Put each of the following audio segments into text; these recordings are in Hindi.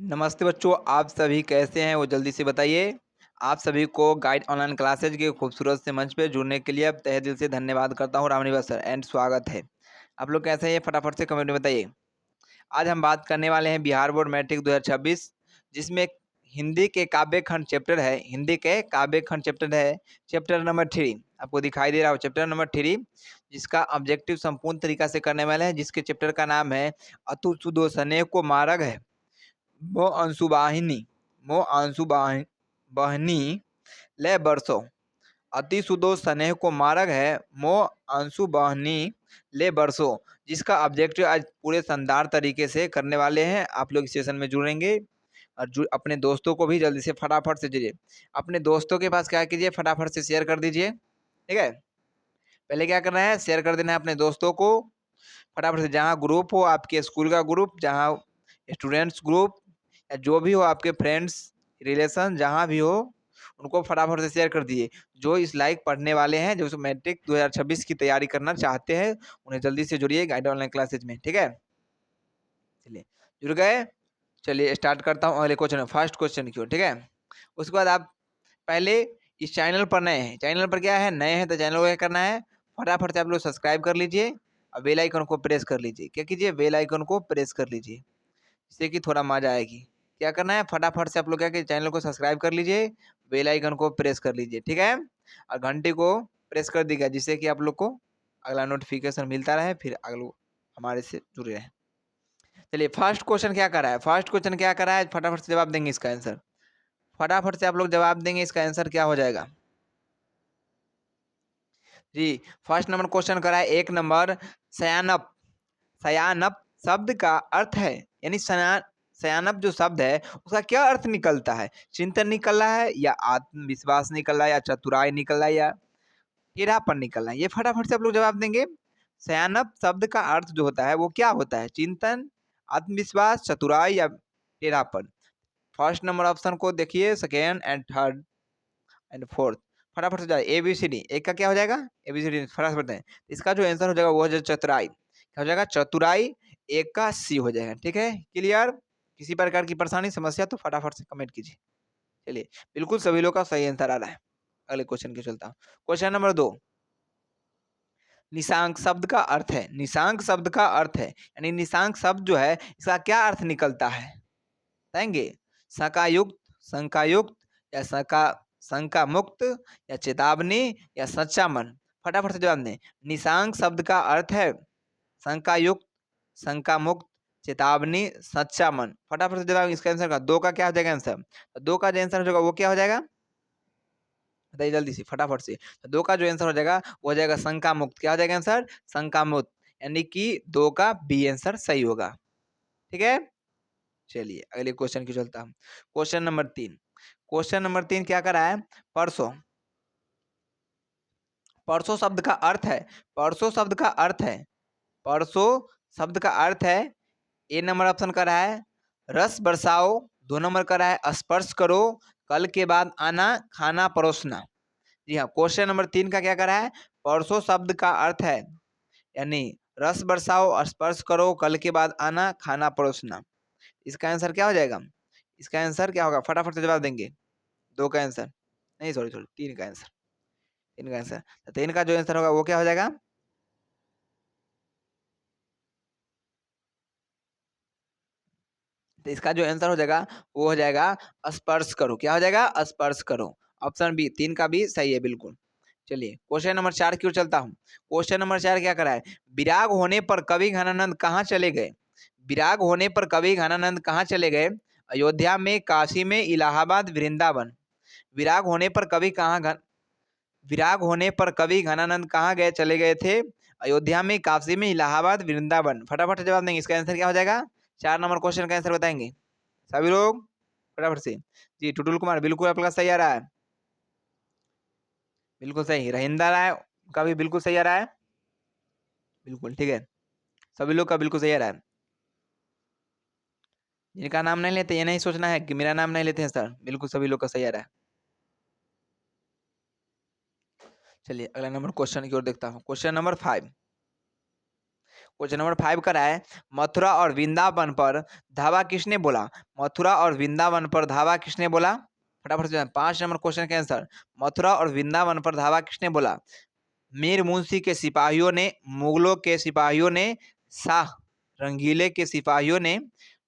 नमस्ते बच्चों, आप सभी कैसे हैं वो जल्दी से बताइए। आप सभी को गाइड ऑनलाइन क्लासेज के खूबसूरत से मंच पे जुड़ने के लिए अब तहे दिल से धन्यवाद करता हूँ रामनिवास सर एंड स्वागत है। आप लोग कैसे हैं ये फटाफट से कमेंट में बताइए। आज हम बात करने वाले हैं बिहार बोर्ड मैट्रिक 2026 जिसमें हिंदी के काव्य खंड चैप्टर है। हिंदी के काव्य खंड चैप्टर है चैप्टर नंबर 3। आपको दिखाई दे रहा हो चैप्टर नंबर 3 जिसका ऑब्जेक्टिव संपूर्ण तरीका से करने वाले हैं, जिसके चैप्टर का नाम है अतु सुदोषने को मार्ग है मो अंशुवाहिनी मो अंशुवाहिनी ले बरसो। अति सुदो स्नेह को मार्ग है मो अंशु बहनी ले बरसो, जिसका ऑब्जेक्टिव आज पूरे शानदार तरीके से करने वाले हैं। आप लोग इस सेशन में जुड़ेंगे और अपने दोस्तों को भी जल्दी से फटाफट से दीजिए। अपने दोस्तों के पास क्या कीजिए, फटाफट से शेयर कर दीजिए। ठीक है, पहले क्या करना है, शेयर कर देना है अपने दोस्तों को फटाफट से। जहाँ ग्रुप हो, आपके स्कूल का ग्रुप, जहाँ स्टूडेंट्स ग्रुप या जो भी हो, आपके फ्रेंड्स रिलेशन जहाँ भी हो, उनको फटाफट से शेयर कर दिए। जो इस लायक पढ़ने वाले हैं, जो मैट्रिक 2026 की तैयारी करना चाहते हैं, उन्हें जल्दी से जुड़िए गाइड ऑनलाइन क्लासेज में। ठीक है, चलिए जुड़ गए। चलिए स्टार्ट करता हूँ अगले क्वेश्चन, फर्स्ट क्वेश्चन की ओर। ठीक है, उसके बाद आप पहले इस चैनल पर नए हैं, चैनल पर क्या है, नए हैं तो चैनल को क्या करना है, फटाफट से आप लोग सब्सक्राइब कर लीजिए और बेल आइकन को प्रेस कर लीजिए। क्या कीजिए, बेल आइकन को प्रेस कर लीजिए, जिससे कि थोड़ा मजा आएगी। क्या करना है, फटाफट से आप लोग क्या कि चैनल को सब्सक्राइब कर लीजिए, बेल आइकन को प्रेस कर लीजिए। ठीक है, और घंटी को प्रेस कर दीजिएगा, जिससे कि आप लोग को अगला नोटिफिकेशन मिलता रहे, फिर अगले हमारे से जुड़े रहें। चलिए फर्स्ट क्वेश्चन क्या कर रहा है, फर्स्ट क्वेश्चन क्या कर रहा है, फटाफट से जवाब देंगे इसका आंसर। फटाफट से आप लोग जवाब देंगे, इसका आंसर क्या हो जाएगा जी। फर्स्ट नंबर क्वेश्चन करा है, एक नंबर सयानप। सयानप शब्द का अर्थ है, यानी सयानप जो शब्द है उसका क्या अर्थ निकलता है, चिंतन निकल रहा है या आत्मविश्वास निकल रहा है या चतुराई निकल रहा है या टेढ़ापन निकल रहा है, ये फटाफट से आप लोग जवाब देंगे। सयानप शब्द का अर्थ जो होता है वो क्या होता है, चिंतन, आत्मविश्वास, चतुराई या टेढ़ापन। फर्स्ट नंबर ऑप्शन को देखिए, second and third and fourth. फटाफट से जाए, ए बी सी डी, एक का क्या हो जाएगा, ए बी सी डी फटाफट बताएं। इसका जो आंसर हो जाएगा वो हो जाएगा चतुराई। क्या हो जाएगा, चतुराई। एक का सी हो जाएगा। ठीक है, क्लियर। किसी प्रकार की परेशानी समस्या तो फटाफट से कमेंट कीजिए। चलिए, बिल्कुल सभी लोग का सही आंसर आ रहा है। अगले क्वेश्चन के चलता हूँ। क्वेश्चन नंबर 2, निशांक शब्द का अर्थ है। निशांक शब्द का अर्थ है, यानी निशांक शब्द जो है इसका क्या अर्थ निकलता है, बताएंगे। शंकायुक्त, शंकायुक्त या शंका मुक्त या चेतावनी या सच्चा मन। फटाफट से जवाब दें। निशांक शब्द का अर्थ है शंकायुक्त, शंका मुक्त, चेतावनी, सच्चा मन। फटाफट से जवाब इसका आंसर का दो का क्या हो जाएगा आंसर, तो दो का जो आंसर हो जाएगा वो क्या हो जाएगा, बताइए जल्दी से फटाफट से। तो दो का जो आंसर हो जाएगा वो हो जाएगा शंका मुक्त। क्या हो जाएगा आंसर, शंका मुक्त, यानी कि दो का बी आंसर सही होगा। ठीक है, चलिए अगले क्वेश्चन की चलता हूँ। क्वेश्चन नंबर 3, क्वेश्चन नंबर 3 क्या कर रहा है, परसों। परसों शब्द का अर्थ है, परसों शब्द का अर्थ है, परसों शब्द का अर्थ है, ए नंबर ऑप्शन कर रहा है रस बरसाओ, दो नंबर कर रहा है स्पर्श करो, कल के बाद आना, खाना परोसना। जी हाँ, क्वेश्चन नंबर 3 का क्या कर रहा है, परसों शब्द का अर्थ है, यानी रस बरसाओ, स्पर्श करो, कल के बाद आना, खाना परोसना। इसका आंसर क्या हो जाएगा, इसका आंसर क्या होगा, फटाफट से जवाब देंगे। दो का आंसर नहीं, सॉरी सॉरी, तीन का आंसर, तीन का आंसर। तो तीन का जो आंसर होगा वो क्या हो जाएगा, तो इसका जो आंसर हो जाएगा वो हो जाएगा स्पर्श करो। क्या हो जाएगा, स्पर्श करो। ऑप्शन बी, तीन का भी सही है बिल्कुल। चलिए क्वेश्चन नंबर 4 की ओर चलता हूँ। क्वेश्चन नंबर 4 क्या करा है, विराग होने पर कवि घनानंद कहाँ चले गए। विराग होने पर कवि घनानंद कहाँ चले गए, अयोध्या में, काशी में, इलाहाबाद, वृंदावन। विराग होने पर कवि विराग होने पर कवि घनानंद कहाँ गए, चले गए थे, अयोध्या में, काशी में, इलाहाबाद, वृंदावन। फटाफट से जवाब देंगे, इसका आंसर क्या हो जाएगा, 4 नंबर क्वेश्चन का आंसर बताएंगे सभी लोग फटाफट से। जी टुटुल कुमार बिल्कुल आपका सही आ रहा है, बिल्कुल सही। रहिंदा राय का भी बिल्कुल सही आ रहा है, बिल्कुल ठीक है। सभी लोग का बिल्कुल सही आ रहा है। जिनका नाम नहीं लेते ये नहीं सोचना है कि मेरा नाम नहीं लेते हैं सर, बिल्कुल सभी लोग का सही आ रहा है। चलिए अगला नंबर क्वेश्चन की ओर देखता हूँ। क्वेश्चन नंबर 5, क्वेश्चन नंबर 5 का रहा है, मथुरा और वृंदावन पर धावा किसने बोला? मथुरा और वृंदावन पर धावा किसने बोला? फटाफट से 5 नंबर क्वेश्चन का आंसर, मथुरा और वृंदावन पर धावा किसने बोला? मीर मुंशी के सिपाहियों ने, मुगलों के सिपाहियों ने, शाह रंगीले के सिपाहियों ने,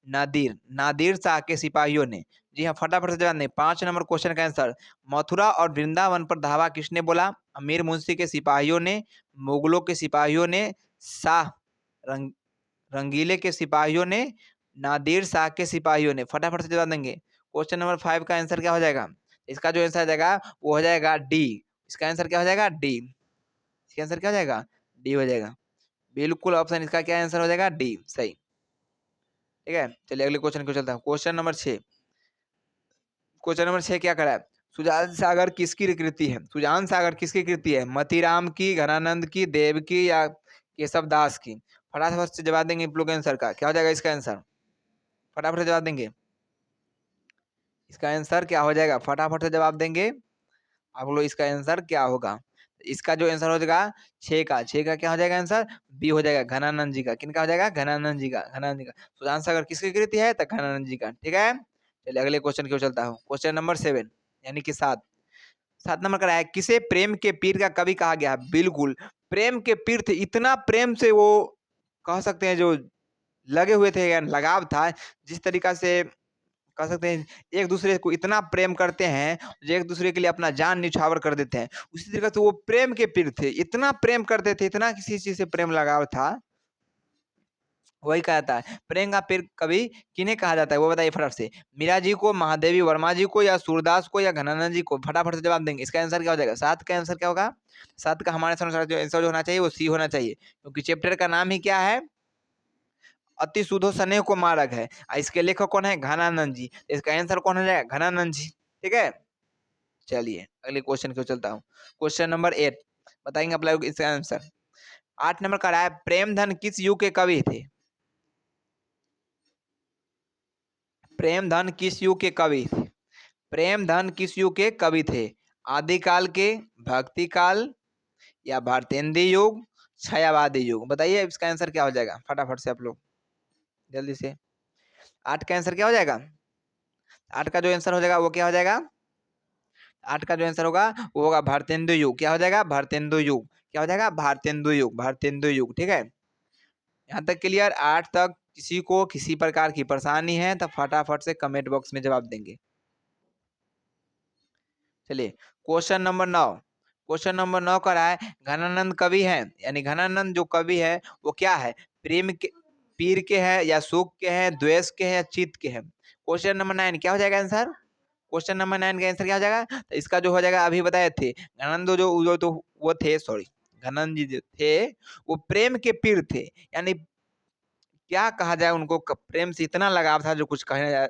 नादिर नादिर शाह के सिपाहियों ने। जी हाँ, फटाफट से जवाब दें। 5 नंबर क्वेश्चन का आंसर, मथुरा और वृंदावन पर धावा किसने बोला? अमीर मुंशी के सिपाहियों ने, मुगलों के सिपाहियों ने, शाह रंग रंगीले के सिपाहियों ने, नादिर शाह के सिपाहियों ने। फटाफट से जवाब देंगे। क्वेश्चन नंबर 5 का आंसर क्या हो जाएगा? इसका जो आंसर आ जाएगा वो हो जाएगा डी। इसका आंसर क्या हो जाएगा? डी। इसका आंसर क्या हो जाएगा? डी हो जाएगा। बिल्कुल ऑप्शन इसका क्या आंसर हो जाएगा? डी, सही। ठीक है, चलिए अगले क्वेश्चन को चलता हूँ। Question number 6। क्वेश्चन नंबर 6 क्या करा है? सुजान सागर किसकी कृति है? सुजान सागर किसकी कृति है? मतीराम की, घनानंद की, देव की या केशव दास की? फटाफट से जवाब देंगे। लोग आंसर का क्या हो जाएगा? इसका आंसर फटाफट से जवाब देंगे। इसका आंसर क्या हो जाएगा? फटाफट से जवाब देंगे आप लोग। इसका आंसर क्या होगा? इसका जो आंसर हो जाएगा 6 का क्या हो जाएगा आंसर? बी हो जाएगा, घनानंद जी का। किनका हो जाएगा? घनानंद जी का। घनानंद जी का। सुजान सागर किसकी कृति है? तो घनानंद जी का। ठीक है, चलिए अगले क्वेश्चन की ओर चलता हूँ। क्वेश्चन नंबर 7 यानी कि 7 नंबर का है, किसे प्रेम के पीर का कवि कहा गया? बिल्कुल, प्रेम के पीर थे। इतना प्रेम से वो कह सकते हैं जो लगे हुए थे, या लगाव था, जिस तरीका से कह सकते हैं एक दूसरे को इतना प्रेम करते हैं, जो एक दूसरे के लिए अपना जान निछावर कर देते हैं। उसी तरीके से वो प्रेम के पीर थे। इतना प्रेम करते थे, इतना किसी चीज से प्रेम लगाव था। वही कहता है प्रेम का पीर कवि किन्हें कहा जाता है? वो बताइए फटाफट से। मीरा जी को, महादेवी वर्मा जी को, या सूरदास को, या घनानंद जी को? फटाफट से जवाब देंगे। इसका आंसर क्या हो जाएगा? 7 का आंसर क्या होगा? 7 का हमारे अनुसार जो आंसर जो होना चाहिए वो सी होना चाहिए, क्योंकि चैप्टर का नाम ही क्या है? अति सुधो स्नेह को मारक है। इसके लेखक कौन है? घनानंद जी। इसका आंसर कौन हो जाएगा? घनानंद जी। ठीक है, चलिए अगले क्वेश्चन की ओर चलता हूँ। क्वेश्चन नंबर 8 बताएंगे आप लोग इसका आंसर। 8 नंबर का रहा है, प्रेमधन किस युग के कवि थे? प्रेमधन किस युग के कवि थे? प्रेमधन किस युग के कवि थे? आदिकाल के, भक्ति काल, या भारतेंद्र युग, छायावादी युग? बताइए इसका आंसर क्या हो जाएगा? फटाफट से आप लोग जल्दी से। 8 का आंसर क्या हो जाएगा? 8 का जो आंसर हो जाएगा वो क्या हो जाएगा? 8 का जो आंसर होगा वो होगा भारतेंदु युग। क्या हो जाएगा? भारतेंदु युग। क्या हो जाएगा? भारतेंदु युग। भारतेंदु युग। ठीक है, यहाँ तक क्लियर? 8 तक किसी को किसी प्रकार की परेशानी है तो फटाफट से कमेंट बॉक्स में जवाब देंगे। चलिए क्वेश्चन नंबर 9। क्वेश्चन नंबर 9 का रहा है, घनानंद कवि है, यानी घनानंद जो कवि है वो क्या है? प्रेम के पीर के हैं, या सुख के हैं, द्वेष के हैं, या चित्त के हैं? क्वेश्चन नंबर 9 क्या हो जाएगा आंसर? क्वेश्चन नंबर 9 का आंसर क्या हो जाएगा? तो इसका जो हो जाएगा अभी बताए थे, घनानंद जो तो वो थे, सॉरी घनानंद जी जो थे वो प्रेम के पीर थे। यानी क्या कहा जाए, उनको प्रेम से इतना लगाव था जो कुछ कहने जाए,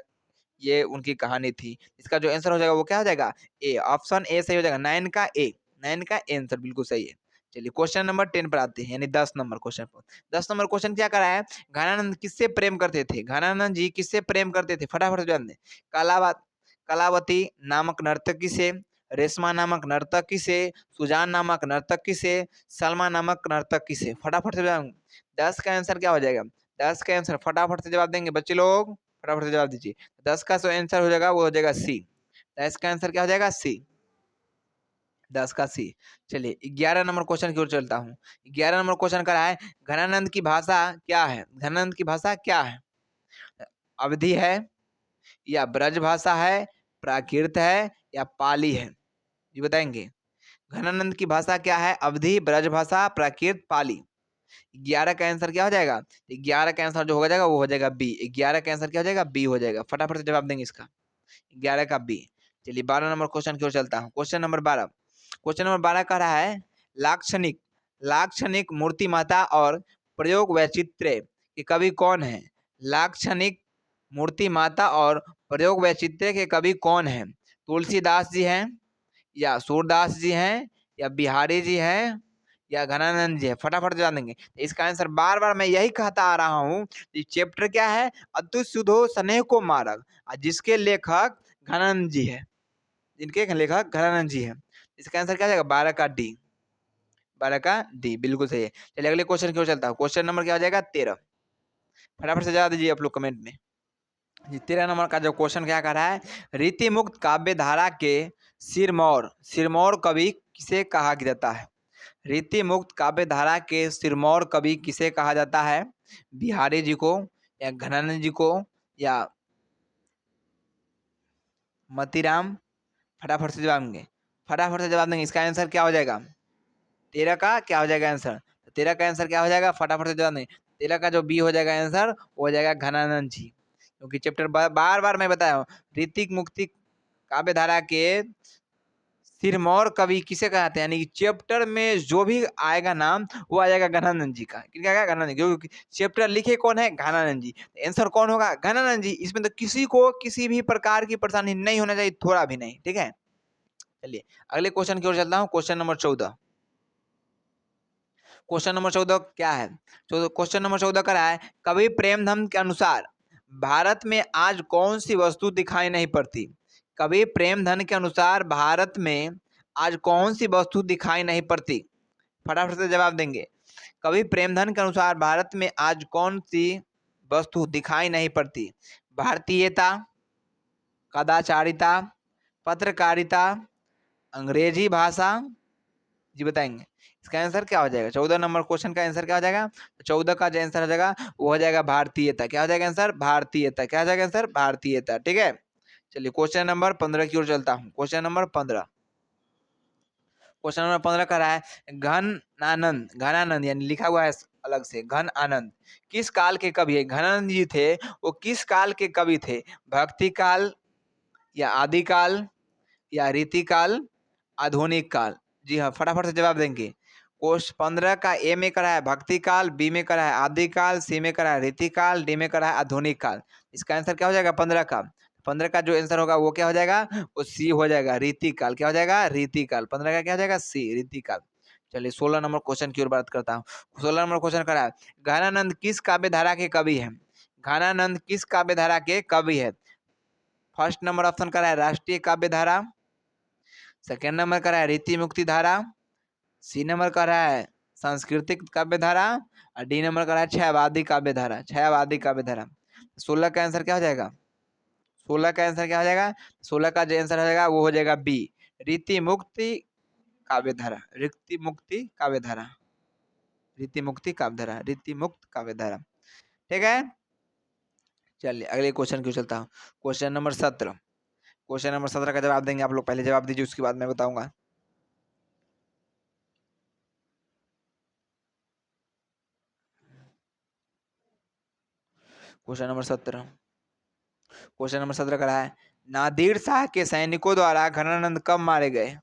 ये उनकी कहानी थी। इसका जो आंसर हो जाएगा वो क्या हो जाएगा? ए। ऑप्शन ए सही हो जाएगा। 9 का ए। 9 का आंसर बिल्कुल सही है। चलिए क्वेश्चन नंबर 10 पर आते हैं, यानी 10 नंबर क्वेश्चन पर। 10 नंबर क्वेश्चन क्या करा है? घनानंद किससे प्रेम करते थे? घनानंद जी किससे प्रेम करते थे? फटाफट से जवाब दें। कलावती नामक नर्तकी से, रेशमा नामक नर्तकी से, सुजान नामक नर्तकी से, सलमा नामक नर्तकी से? फटाफट से जवाब। 10 का आंसर क्या हो जाएगा? 10 का आंसर फटाफट से जवाब देंगे बच्चे लोग, फटाफट से जवाब दीजिए। 10 का जो आंसर हो जाएगा वो हो जाएगा सी। 10 का आंसर क्या हो जाएगा? सी। 10 का सी। चलिए 11 नंबर क्वेश्चन की ओर चलता हूँ। 11 नंबर क्वेश्चन का रहा है, घनानंद की भाषा क्या है? घनानंद की भाषा क्या है? अवधि है, या ब्रज भाषा है, प्राकृत है, या पाली है? ये बताएंगे। घनानंद की भाषा क्या है? अवधि, ब्रज भाषा, प्राकृत, पाली? 11 का आंसर क्या हो जाएगा? 11 का आंसर जो हो जाएगा वो हो जाएगा बी। 11 का आंसर क्या हो जाएगा? बी हो जाएगा। फटाफट से जवाब देंगे इसका। 11 का बी। चलिए 12 नंबर क्वेश्चन की ओर चलता हूँ। Question number 12। क्वेश्चन नंबर 12 कह रहा है, लाक्षणिक लाक्षणिक मूर्तिमाता और प्रयोग वैचित्र्य के कवि कौन है? लाक्षणिक मूर्तिमाता और प्रयोग वैचित्र्य के कवि कौन है? तुलसीदास जी हैं, या सूरदास जी हैं, या बिहारी जी हैं, या घनानंद जी है? फटाफट जवाब देंगे। इसका आंसर बार बार मैं यही कहता आ रहा हूँ, चैप्टर क्या है? अतु सुधो स्नेह को मारक, जिसके लेखक घनानंद जी है। इनके लेखक घनानंद जी है। इसका आंसर क्या जाएगा? 12 का डी। 12 का डी, बिल्कुल सही है। चलिए अगले क्वेश्चन की ओर चलता हूँ। क्वेश्चन नंबर क्या हो जाएगा? 13। फटाफट से जवाब दीजिए आप लोग कमेंट में। जी 13 नंबर का जो क्वेश्चन क्या कर रहा है, रीति मुक्त काव्य धारा के सिरमौर सिरमौर कवि किसे कहा जाता है? रीति मुक्त काव्य धारा के सिरमौर कवि किसे कहा जाता है? बिहारी जी को, या घनानंद जी को, या मतीराम? फटाफट से जवाब देंगे, फटाफट से जवाब देंगे। इसका आंसर क्या हो जाएगा? 13 का क्या हो जाएगा आंसर? 13 का आंसर क्या हो जाएगा? फटाफट से जवाब देंगे। 13 का जो बी हो जाएगा आंसर, वो हो जाएगा घनानंद जी। क्योंकि चैप्टर बार बार मैं बताया हूँ, रीतिक मुक्ति काव्य धारा के सिरमौर कवि किसे कहते हैं, यानी कि चैप्टर में जो भी आएगा नाम वो आ जाएगा घनानंद जी का। किसका आएगा? घनानंद जी, क्योंकि चैप्टर लिखे कौन है? घनानंद जी। आंसर कौन होगा? घनानंद जी। इसमें तो किसी को किसी भी प्रकार की परेशानी नहीं होना चाहिए, थोड़ा भी नहीं। ठीक है, चलिए अगले क्वेश्चन की ओर चलता हूँ। Question number 14। क्वेश्चन नंबर 14 क्या है? क्वेश्चन नंबर 14 का है, कवि प्रेमधन के अनुसार भारत में आज कौन सी वस्तु दिखाई नहीं पड़ती? कवि प्रेमधन के अनुसार भारत में आज कौन सी वस्तु दिखाई नहीं पड़ती? फटाफट से जवाब देंगे। कवि प्रेमधन के अनुसार भारत में आज कौन सी वस्तु दिखाई नहीं पड़ती? भारतीयता, कदाचारिता, पत्रकारिता, अंग्रेजी भाषा? जी बताएंगे। इसका आंसर क्या हो जाएगा? 14 नंबर क्वेश्चन का आंसर क्या हो जाएगा? 14 का जो आंसर हो जाएगा वो हो जाएगा भारतीयता। क्या हो जाएगा आंसर? भारतीयता। क्या हो जाएगा आंसर? भारतीयता। ठीक है, चलिए क्वेश्चन नंबर 15 की ओर चलता हूँ। Question number 15। क्वेश्चन नंबर 15 का रहा है, घन आनंद, घन आनंद यानी लिखा हुआ है अलग से, घन आनंद किस काल के कवि है? घनानंद जी थे, वो किस काल के कवि थे? भक्ति काल, या आदिकाल, या रीतिकाल, आधुनिक काल? जी हाँ, फटाफट से जवाब देंगे। क्वेश्चन 15 का ए में करा है भक्ति काल, बी में करा है आदिकाल, सी में करा है रीतिकाल, डी में करा है आधुनिक काल। इसका आंसर क्या हो जाएगा? 15 का, 15 का जो आंसर होगा वो क्या हो जाएगा? वो सी हो जाएगा, रीतिकाल। क्या हो जाएगा? रीतिकाल। 15 का क्या हो जाएगा? सी, रीतिकाल। चलिए 16 नंबर क्वेश्चन की ओर बात करता हूँ। 16 नंबर क्वेश्चन करा है, घनानंद किस काव्य धारा के कवि है? घनानंद किस काव्य धारा के कवि है? फर्स्ट नंबर ऑप्शन करा है राष्ट्रीय काव्य धारा, सेकेंड नंबर का रहा है रीति मुक्ति धारा, सी नंबर का रहा है सांस्कृतिक काव्य धारा, और डी नंबर का रहा है छायावादी काव्य धारा, छायावादी काव्य धारा। 16 का आंसर क्या हो जाएगा? 16 का आंसर क्या हो जाएगा? 16 का जो आंसर हो जाएगा वो हो जाएगा बी, रीति मुक्ति काव्य धारा, रीति मुक्ति काव्य धारा, रीति मुक्ति काव्य धारा, रीति मुक्त काव्य धारा। ठीक है, चलिए अगले क्वेश्चन की चलता हूँ। Question number 17। क्वेश्चन नंबर 17 का जवाब देंगे आप लोग, पहले जवाब दीजिए उसके बाद मैं बताऊंगा। Question number 17। क्वेश्चन नंबर 17 का है, नादिर शाह के सैनिकों द्वारा घनानंद कब मारे गए?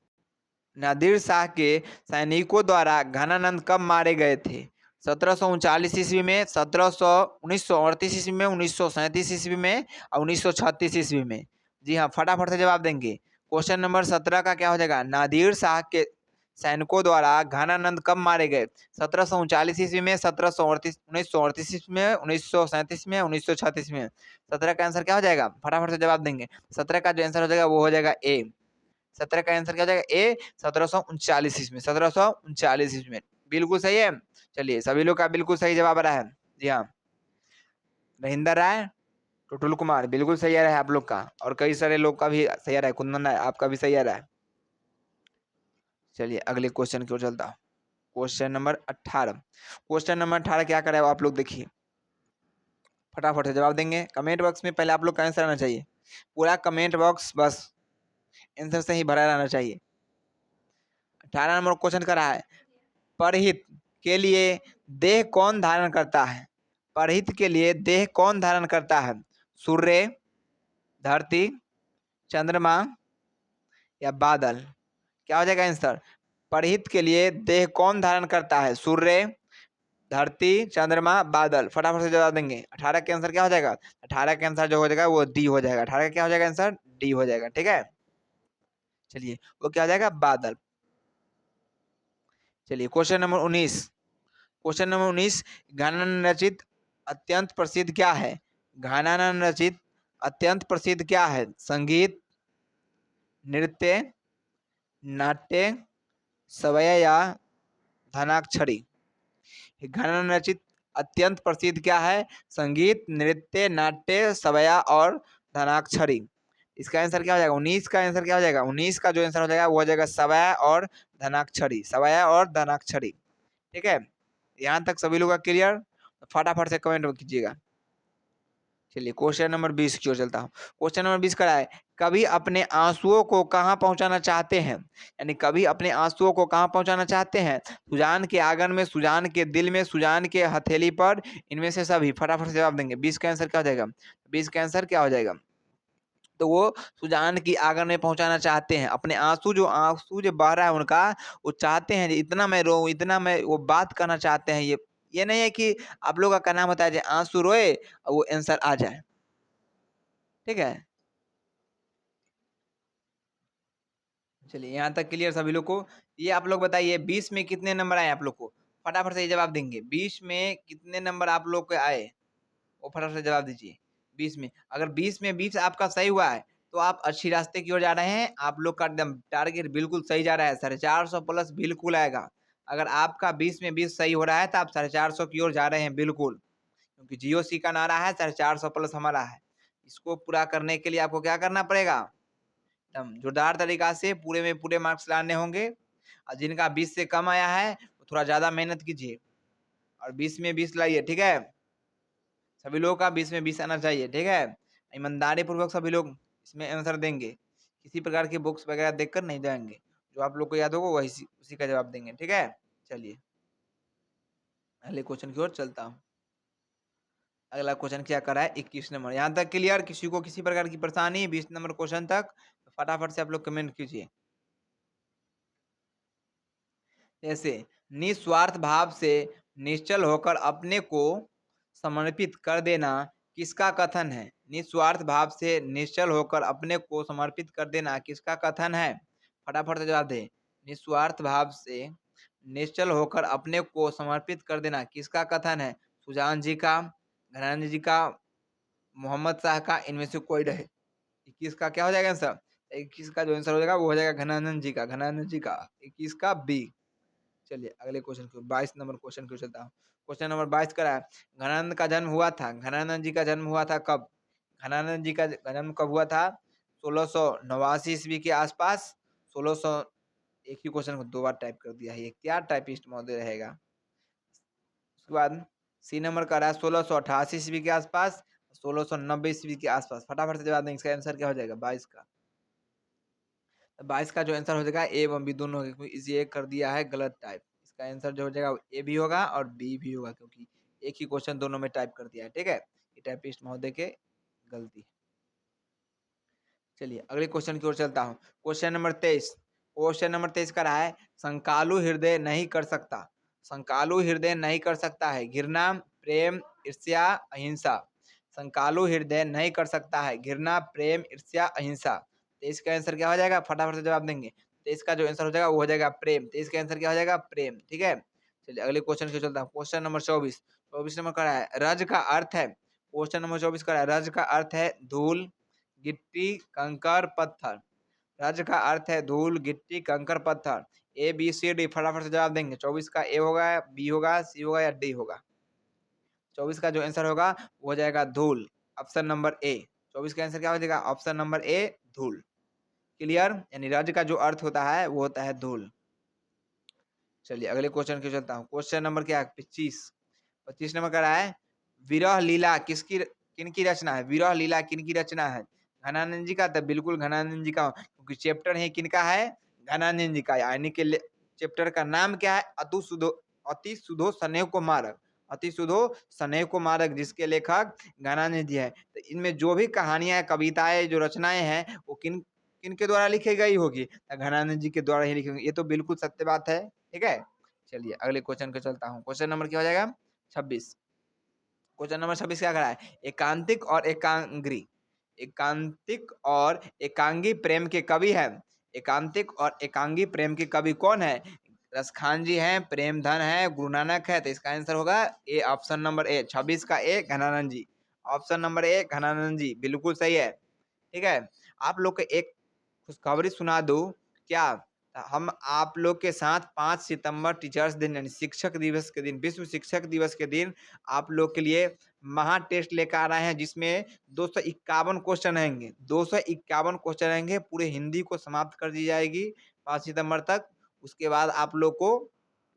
नादिर शाह के सैनिकों द्वारा घनानंद कब मारे गए थे? 1739 ईस्वी में, 1938 ईस्वी में, 1937 ईस्वी में, और 1936 ईस्वी में? जी हाँ, फटाफट से जवाब देंगे। क्वेश्चन नंबर 17 का क्या हो जाएगा? नादिर शाह के सैनिकों द्वारा घनानंद कब मारे गए? 1739 ईस्वी में, 1738, 1938 ईस्वी में, 1937 में, 1936 में? 17 का आंसर क्या हो जाएगा? फटाफट से जवाब देंगे। 17 का जो आंसर हो जाएगा वो हो जाएगा ए, 17 का आंसर क्या हो जाएगा? ए, 1739 ईस्वी में, 1739 ईस्वी में। बिल्कुल सही है। चलिए सभी लोग का बिल्कुल सही जवाब आ रहा है। जी हाँ, महेंद्र राय, टुटुल कुमार, बिल्कुल सही आ रहा है आप लोग का, और कई सारे लोग का भी सही आ रहा है। कुंदन राय, आपका भी सही आ रहा है। चलिए अगले क्वेश्चन की ओर चलता हूँ। Question number 18। क्वेश्चन नंबर 18 क्या करे आप लोग देखिए, फटाफट से जवाब देंगे। कमेंट बॉक्स में पहले आप लोग का आंसर आना चाहिए, पूरा कमेंट बॉक्स बस आंसर से ही भरा रहना चाहिए। 18 नंबर क्वेश्चन का रहा है, परहित के लिए देह कौन धारण करता है? परहित के लिए देह कौन धारण करता है? सूर्य, धरती, चंद्रमा, या बादल? क्या हो जाएगा आंसर? परहित के लिए देह कौन धारण करता है? सूर्य, धरती, चंद्रमा, बादल? फटाफट से जवाब देंगे। 18 के आंसर क्या हो जाएगा? 18 के आंसर जो हो जाएगा वो डी हो जाएगा। 18 का क्या हो जाएगा आंसर? डी हो जाएगा। ठीक है, चलिए वो क्या हो जाएगा? बादल। चलिए question number 19। Question number 19, Ghananand रचित अत्यंत प्रसिद्ध क्या है? घनानंद रचित अत्यंत प्रसिद्ध क्या है? संगीत, नृत्य, नाट्य, सवय, या धनाक्षरी। घनान रचित अत्यंत प्रसिद्ध क्या है? संगीत, नृत्य, नाट्य, सवया और धनाक्षरी। इसका आंसर क्या हो जाएगा? 19 का आंसर क्या हो जाएगा? 19 का जो आंसर हो जाएगा वो हो जाएगा सवया और धनाक्षरी। सवया और धनाक्षरी। ठीक है, यहाँ तक सभी लोग का क्लियर? फटाफट से कमेंट कीजिएगा। चलिए क्वेश्चन नंबर 20 की ओर चलता हूँ। क्वेश्चन नंबर 20 करा है, कभी अपने आंसुओं को कहाँ पहुंचाना चाहते हैं? यानी कभी अपने आंसुओं को कहाँ पहुंचाना चाहते हैं? सुजान के आंगन में, सुजान के दिल में, सुजान के हथेली पर, इनमें से सभी। फटाफट से जवाब देंगे। 20 का आंसर क्या हो जाएगा? 20 का आंसर क्या हो जाएगा? तो वो सुजान की आंगन में पहुंचाना चाहते हैं। अपने आंसू जो बह रहा है उनका, वो चाहते हैं इतना मैं रो, इतना मैं, वो बात करना चाहते हैं। ये नहीं है कि आप लोगों का नाम होता है आंसू रोए और वो आंसर आ जाए। ठीक है, चलिए यहाँ तक क्लियर सभी लोग को। ये आप लोग बताइए 20 में कितने नंबर आए आप लोग को? फटाफट से ये जवाब देंगे। 20 में कितने नंबर आप लोग के आए? वो फटाफट से जवाब दीजिए। 20 में अगर 20 में 20 आपका सही हुआ है तो आप अच्छी रास्ते की ओर जा रहे हैं। आप लोग का एकदम टारगेट बिल्कुल सही जा रहा है। 450 प्लस बिल्कुल आएगा। अगर आपका 20 में 20 सही हो रहा है तो आप 450 की ओर जा रहे हैं बिल्कुल। क्योंकि जीओसी का नारा है 450 प्लस हमारा है। इसको पूरा करने के लिए आपको क्या करना पड़ेगा? एकदम जोरदार तरीका से पूरे में पूरे मार्क्स लाने होंगे। और जिनका 20 से कम आया है वो थोड़ा ज्यादा मेहनत कीजिए और 20 में 20 लाइए। ठीक है, सभी लोगों का 20 में 20 आना चाहिए। ठीक है, ईमानदारी पूर्वक सभी लोग इसमें आंसर देंगे। किसी प्रकार की बुक्स वगैरह देखकर नहीं जाएंगे। जो आप लोग को याद होगा वही उसी का जवाब देंगे। ठीक है, चलिए अगले क्वेश्चन की ओर चलता हूँ। अगला क्वेश्चन क्या करा है? 21 नंबर। यहाँ तक क्लियर? किसी को किसी प्रकार की परेशानी 20 नंबर क्वेश्चन तक? तो फटाफट से आप लोग कमेंट कीजिए। जैसे निस्वार्थ भाव से निश्चल होकर अपने को समर्पित कर देना किसका कथन है? निस्वार्थ भाव से निश्चल होकर अपने को समर्पित कर देना किसका कथन है? फटाफट से जवाब दे। निस्वार्थ भाव से निश्चल होकर अपने को समर्पित कर देना किसका कथन है? सुजान जी का, घराना जी का, मोहम्मद शाह का, इनमें से कोई रहे। 21 का क्या हो जाएगा आंसर? 21 का जो आंसर हो जाएगा वो हो जाएगा घनानंद जी का। घनानंद जी का 21 का बी। चलिए अगले क्वेश्चन को 22 नंबर क्वेश्चन को चलता हूँ। क्वेश्चन नंबर 22 करा है, घनानंद का जन्म हुआ था। घनानंद जी का जन्म हुआ था कब? घनानंद जी का जन्म कब हुआ था? 1689 ईस्वी के आसपास। 1600, एक ही क्वेश्चन को दो बार टाइप कर दिया है, ये क्या टाइपिस्ट महोदय रहेगा। उसके बाद सी नंबर का रहा है 1688 ईस्वी के आसपास, 1690 ईस्वी के आसपास। फटाफट से जवाब देंगे। इसका आंसर क्या हो जाएगा 22 का? 22 का जो आंसर हो जाएगा ए एवं बी दोनों होगा, क्योंकि इसे एक कर दिया है गलत टाइप। इसका आंसर जो हो जाएगा ए भी होगा और बी भी होगा, क्योंकि एक ही क्वेश्चन दोनों में टाइप कर दिया है। ठीक है, ये टाइपिस्ट महोदय के गलती है। चलिए अगले क्वेश्चन की ओर चलता हूँ। Question number 23। क्वेश्चन नंबर 23 का रहा है, संकालु हृदय नहीं कर सकता। संकालु हृदय नहीं कर सकता है घृणा, प्रेम, ईर्ष्या, अहिंसा। संकालु हृदय नहीं कर सकता है घृणा, प्रेम, ईर्ष्या, अहिंसा। तो इसका आंसर क्या हो जाएगा? फटाफट से जवाब देंगे। तो इसका जो आंसर हो जाएगा वो हो जाएगा प्रेम। तो इसका आंसर क्या हो जाएगा? प्रेम। ठीक है, चलिए अगले क्वेश्चन की ओर चलता हूँ। Question number 24। 24 नंबर का रहा है, रज का अर्थ है। क्वेश्चन नंबर 24 का रहा है, रज का अर्थ है धूल, गिट्टी, कंकर, पत्थर। रज का अर्थ है धूल, गिट्टी, कंकर, पत्थर। A B C D. फटाफट से जवाब देंगे। 24 का ए होगा, बी होगा, सी होगा या डी होगा? 24 का जो आंसर होगा वो हो जाएगा धूल। Option number A. 24 का आंसर क्या हो जाएगा? ऑप्शन नंबर ए धूल। क्लियर? यानी रज का जो अर्थ होता है वो होता है धूल। चलिए अगले क्वेश्चन की चलता हूँ। क्वेश्चन नंबर क्या है? 25। 25 नंबर का रहा है, विरह लीला किनकी रचना है? विरह लीला किनकी रचना है? घनानंद जी का। तो बिल्कुल घनानंद जी का, क्योंकि चैप्टर है किनका है? घनानंद जी का। यानी कि चैप्टर का नाम क्या है? अति सुधो स्नेह को मारक। अति सुधो स्नेह को मारक, जिसके लेखक घनानंद जी है। तो इनमें जो भी कहानियां, कविताएं, जो रचनाएं हैं वो किनके द्वारा लिखी गई होगी? तो घनानंद जी के द्वारा ही लिखी होगी। ये तो बिल्कुल सत्य बात है। ठीक है, चलिए अगले क्वेश्चन को चलता हूँ। क्वेश्चन नंबर क्या हो जाएगा? 26। क्वेश्चन नंबर 26 क्या करा है? एकांतिक और एकांगी। एकांतिक और एकांगी प्रेम के कवि है। एकांतिक और एकांगी प्रेम के कवि कौन है? रसखान जी हैं, प्रेमधन है, गुरु नानक है। तो इसका आंसर होगा ए, ऑप्शन नंबर ए। 26 का ए घनानंद जी। ऑप्शन नंबर ए घनानंद जी बिल्कुल सही है। ठीक है, आप लोग को एक खुशखबरी सुना दूं क्या? हम आप लोग के साथ 5 सितंबर टीचर्स दिन यानी शिक्षक दिवस के दिन, विश्व शिक्षक दिवस के दिन आप लोग के लिए महा टेस्ट लेकर आ रहे हैं, जिसमें 251 क्वेश्चन रहेंगे। 251 क्वेश्चन रहेंगे, पूरे हिंदी को समाप्त कर दी जाएगी 5 सितंबर तक। उसके बाद आप लोग को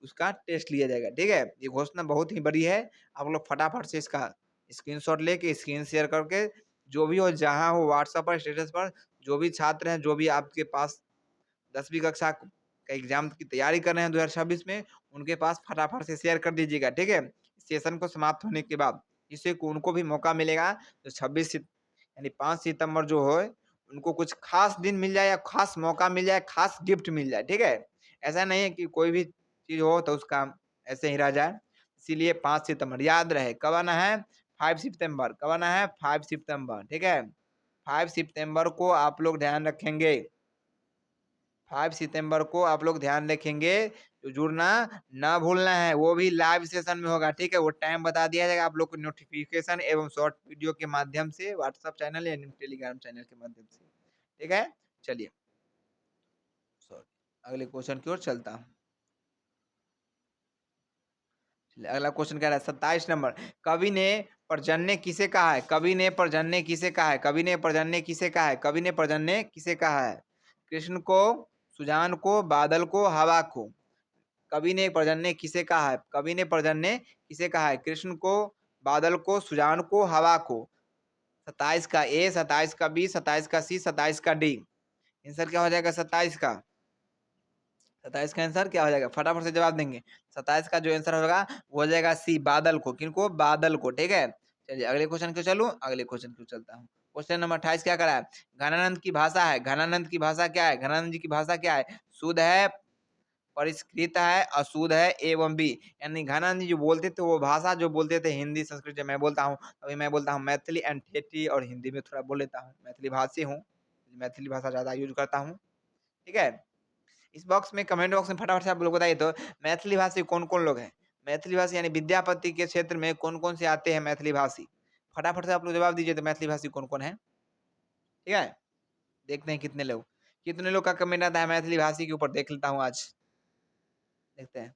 उसका टेस्ट लिया जाएगा, ठीक है? ये घोषणा बहुत ही बड़ी है। आप लोग फटाफट से इसका स्क्रीनशॉट लेके, स्क्रीन शेयर करके, जो भी हो, जहाँ हो, व्हाट्सएप पर, स्टेटस पर, जो भी छात्र हैं, जो भी आपके पास 10वीं कक्षा का एग्जाम की तैयारी कर रहे हैं 2026 में, उनके पास फटाफट से शेयर कर दीजिएगा, ठीक है? सेशन को समाप्त होने के बाद, जिससे कि उनको भी मौका मिलेगा, तो 26 सित यानी 5 सितंबर जो हो, उनको कुछ खास दिन मिल जाए या खास मौका मिल जाए, खास गिफ्ट मिल जाए, ठीक है? ऐसा नहीं है कि कोई भी चीज़ हो तो उसका ऐसे ही रह जाए। इसीलिए 5 सितंबर याद रहे, कब आना है? 5 सितंबर। कब आना है? 5 सितंबर, ठीक है? 5 सितंबर को आप लोग ध्यान रखेंगे। 5 सितंबर को आप लोग ध्यान रखेंगे, तो जुड़ना ना भूलना है, वो भी लाइव सेशन में होगा, ठीक है? वो टाइम बता दिया जाएगा आप लोग को नोटिफिकेशन एवं शॉर्ट वीडियो के माध्यम से, व्हाट्सएप चैनल या टेलीग्राम चैनल के माध्यम से, ठीक है? चलिए, सॉरी, अगले क्वेश्चन की ओर चलता हूँ। चलिए, अगला क्वेश्चन कह रहा है 27 नंबर, कवि ने पर्जन्य किसे कहा है? कवि ने पर्जन्य किसे कहा है? कवि ने पर्जन्य किसे कहा है? कवि ने पर्जन्य किसे कहा है? कृष्ण को, सुजान को, बादल को, हवा को? कवि ने पर्जन्य किसे कहा है? कवि ने पर्जन्य किसे कहा है? कृष्ण को, बादल को, सुजान को, हवा को? 27 का ए, 27 का बी, 27 का सी, 27 का डी। आंसर क्या हो जाएगा 27 का? 27 का आंसर क्या हो जाएगा? फटाफट से जवाब देंगे। 27 का जो आंसर होगा वो हो जाएगा सी, बादल को। किनको? बादल को, ठीक है? चलिए, अगले क्वेश्चन क्यों चलूं? अगले क्वेश्चन क्यों चलता हूँ। क्वेश्चन नंबर 28 क्या करा है? घनानंद की भाषा है। घनानंद की भाषा क्या है? घनानंद जी की भाषा क्या है? शुद्ध है, परिष्कृत है, अशुद्ध है, एवं बी। यानी घनानंद जी जो बोलते थे, वो भाषा जो बोलते थे हिंदी संस्कृत, जब मैं बोलता हूँ अभी मैं बोलता हूँ मैथिली एंड ठेठी, और हिंदी में थोड़ा बोल लेता हूँ, मैथिली भाषी हूँ, मैथिली भाषा ज्यादा यूज करता हूँ, ठीक है? इस बॉक्स में, कमेंट बॉक्स में फटाफट से आप लोग बताइए तो, मैथिली भाषी कौन कौन लोग हैं? मैथिली भाषी यानी विद्यापति के क्षेत्र में कौन कौन से आते हैं मैथिली भाषी? फटाफट से आप लोग जवाब दीजिए तो, मैथिली भाषी कौन कौन है, ठीक है? देखते हैं कितने लोग का कमेंट आता है मैथिली भाषी के ऊपर, देख लेता हूँ आज, देखते हैं।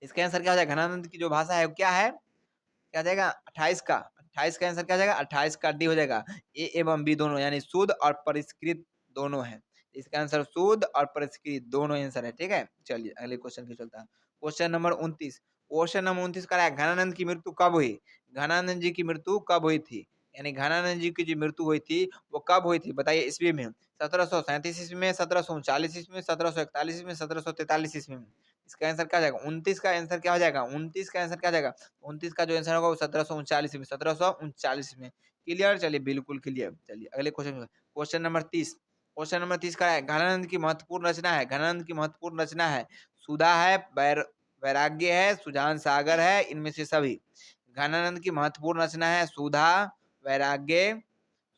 इसका आंसर क्या हो जाएगा? घनानंद की जो भाषा है वो क्या है? क्या जाएगा? 28 का। 28 का आंसर क्या हो जाएगा? 28 का डी हो जाएगा। ए एवं बी दोनों, यानी शुद्ध और परिष्कृत दोनों है। इसका आंसर शुद्ध और परिष्कृत दोनों आंसर है, ठीक है? चलिए, अगले क्वेश्चन की चलता है। Question number 29। क्वेश्चन नंबर 29 का है, घनानंद की मृत्यु कब हुई? घनानंद जी की मृत्यु कब हुई थी? यानी घनानंद जी की जो मृत्यु हुई थी वो कब हुई थी? बताइए ईस्वी में। 1737 ईस्वी में, 1739 ईस्वी में, 1741 ईस्वी में, 1743 ईस्वी में? इसका आंसर क्या हो जाएगा? 29 का आंसर क्या हो जाएगा? 29 का आंसर क्या हो जाएगा? 29 का जो आंसर होगा वो 1739 में, 1739 में। क्लियर? चलिए, बिल्कुल क्लियर। चलिए, अगले question, question number 30। Question number 30 का है, घनानंद की महत्वपूर्ण रचना है। घनानंद की महत्वपूर्ण रचना है, सुधा है, वैराग्य है, सुजान सागर है, इनमें से सभी? घनानंद की महत्वपूर्ण रचना है सुधा, वैराग्य,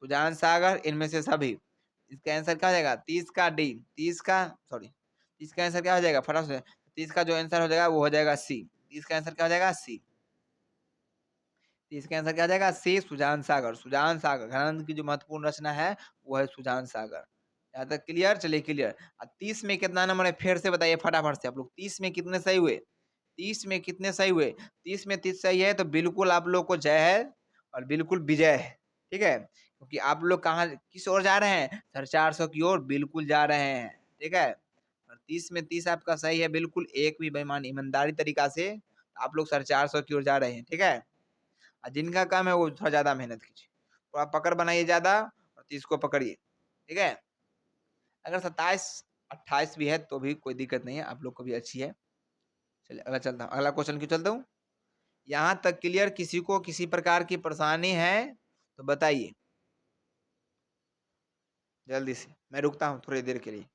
सुजान सागर, इनमें से सभी? इसका आंसर क्या हो जाएगा? 30 का डी, 30 का, सॉरी, 30 का आंसर क्या हो जाएगा? फटाफट से, 30 का जो आंसर हो जाएगा वो हो जाएगा सी। 30 का आंसर क्या हो जाएगा? सी। 30 का आंसर क्या हो जाएगा? सी, सुजान सागर। सुजान सागर, घनानंद की जो महत्वपूर्ण रचना है वो है सुजान सागर। यहाँ तक क्लियर? चलिए, क्लियर। 30 में कितना नंबर है फिर से बताइए फटाफट से आप लोग। 30 में कितने सही हुए? 30 में कितने सही हुए? 30 में 30 सही है तो बिल्कुल आप लोग को जय है और बिल्कुल विजय है, ठीक है? क्योंकि आप लोग कहाँ, किस ओर जा रहे हैं? 450 की ओर बिल्कुल जा रहे हैं, ठीक है? और 30 में 30 आपका सही है बिल्कुल, एक भी बेईमान, ईमानदारी तरीका से आप लोग 450 की ओर जा रहे हैं, ठीक है? और जिनका काम है वो थोड़ा ज्यादा मेहनत कीजिए, थोड़ा पकड़ बनाइए ज्यादा, और 30 को पकड़िए, ठीक है? अगर 27 28 भी है तो भी कोई दिक्कत नहीं है, आप लोग को भी अच्छी है। चलिए, अगला चलता हूँ, अगला क्वेश्चन क्यों चलता हूँ। यहाँ तक क्लियर? किसी को किसी प्रकार की परेशानी है तो बताइए जल्दी से, मैं रुकता हूँ थोड़ी देर के लिए,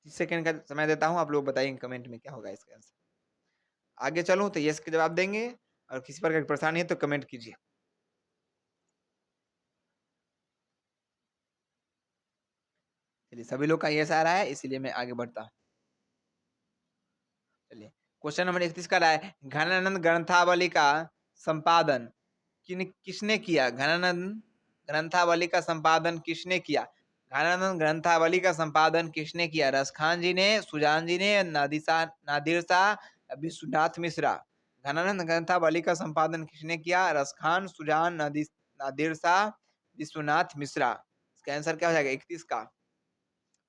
30 सेकंड का समय देता हूँ, आप लोग बताइए कमेंट में क्या होगा इसका आंसर। आगे चलूँ तो यस के जवाब देंगे, और किसी प्रकार की परेशानी है तो कमेंट कीजिए। चलिए, सभी लोग का यस आ रहा है, इसीलिए मैं आगे बढ़ता हूँ। चलिए, क्वेश्चन नंबर 31 का रहा है, घनानंद ग्रंथावली का संपादन किसने किया? घनानंद ग्रंथावली का संपादन किसने किया? घनानंद ग्रंथावली का संपादन किसने किया? रसखान जी ने, सुजान जी ने, नादिर शाह, विश्वनाथ मिश्रा। घनानंद ग्रंथावली का संपादन किसने किया? रसखान, सुजान, नादिर शाह, विश्वनाथ मिश्रा। इसका आंसर क्या हो जाएगा? 31 का।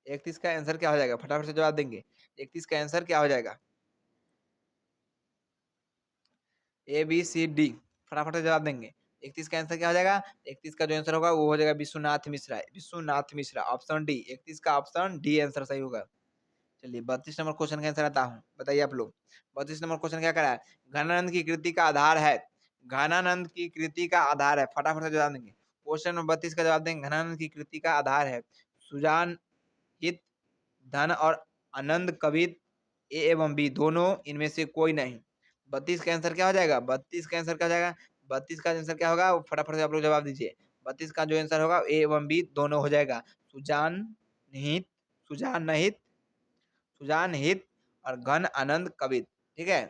31 का आंसर क्या हो जाएगा? फटाफट से जवाब देंगे। 31 का आंसर क्या हो जाएगा? ए बी सी डी, फटाफट से जवाब देंगे। 31 का आंसर क्या हो जाएगा? 31 का जो आंसर होगा वो हो जाएगा विश्वनाथ मिश्रा। Vishwanath Mishra, option D. 31 का ऑप्शन डी आंसर सही होगा। चलिए 32 नंबर क्वेश्चन का आंसर आता हूँ, बताइए आप लोग। 32 नंबर क्वेश्चन क्या करा है? घनानंद की कृति का आधार है। घनानंद की कृति का आधार है, फटाफट से जवाब देंगे। क्वेश्चन नंबर 32 का जवाब देंगे। घनानंद की कृति का आधार है सुजान हित, धन और आनंद कवित, ए एवं बी दोनों, इनमें से कोई नहीं। 32 का आंसर क्या हो जाएगा? 32 का आंसर क्या हो जाएगा? 32 का आंसर क्या होगा? फटाफट से आप लोग जवाब दीजिए। 32 का जो आंसर होगा ए एवं बी दोनों हो जाएगा। सुजान निहित, सुजान नहित, सुजान हित और घन आनंद कवित। ठीक है,